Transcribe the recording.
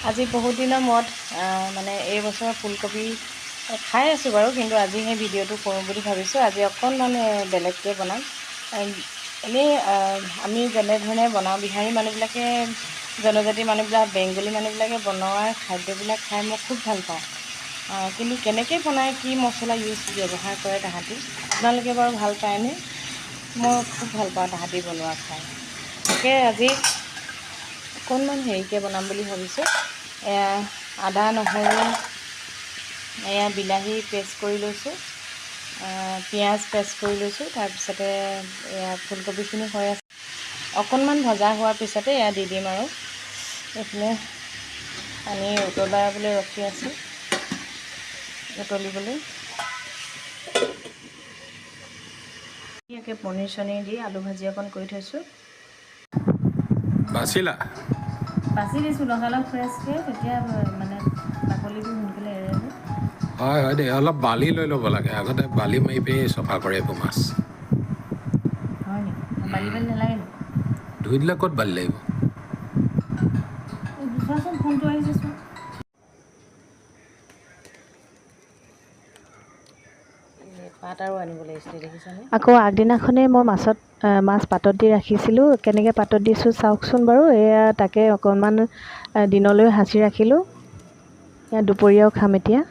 আজি বহুত দিনৰ মূৰত মানে এই বছৰ ফুলকবি খাই আছোঁ বাৰু, কিন্তু আজি সেই ভিডিঅ'টো কৰোঁ বুলি ভাবিছোঁ। আজি অকণমান বেলেগকৈ বনাম। এনেই আমি যেনেধৰণে বনাওঁ, বিহাৰী মানুহবিলাকে, জনজাতি মানুহবিলাক, বেংগলী মানুহবিলাকে বনোৱা খাদ্যবিলাক খাই মই খুব ভাল পাওঁ। কিন্তু কেনেকৈ বনায়, কি মছলা ব্যৱহাৰ কৰে তাহাঁতি, আপোনালোকে বাৰু ভাল পায়নে? মই খুব ভাল পাওঁ তাহাঁতি বনোৱা খাই। তাকে আজি অকণমান হেৰিকৈ বনাম বুলি ভাবিছোঁ। আদা নহৰু বিলাহী পেষ্ট কৰি লৈছোঁ, পিঁয়াজ পেষ্ট কৰি লৈছোঁ। তাৰপিছতে ফুলকবিখিনি হৈ আছে, অকণমান ভজা হোৱাৰ পিছতে দি দিম আৰু। এইফালে পানী উতলাবলৈ ৰখি আছোঁ, উতলিবলৈ। পনীৰ চনীৰ দি আলু ভাজি অকণ কৰি থৈছোঁ। বাচিলা? বাছি দিছোঁ লগালগ ফ্ৰেছকৈ, তেতিয়া মানে বাকলিবোৰ সোনকালে এৰে যে। হয় দেই, অলপ বালি লৈ ল'ব লাগে, আগতে বালি মাৰি পিনি চফা কৰে এইবোৰ মাছ। হয় নেকি? বালি নালাগে নেকি? ধুই দিলে ক'ত বালি লাগিব? চোৱাচোন ফোনটো আহিছে চোৱা। পাত আৰু আনিব লাগিছিলে, দেখিছানে? আকৌ আগদিনাখনেই মই মাছ পাতত দি ৰাখিছিলোঁ। কেনেকৈ পাতত দিছোঁ চাওকচোন বাৰু। তাকে অকণমান দিনলৈ সাঁচি ৰাখিলোঁ। দুপৰীয়াও খাম এতিয়া।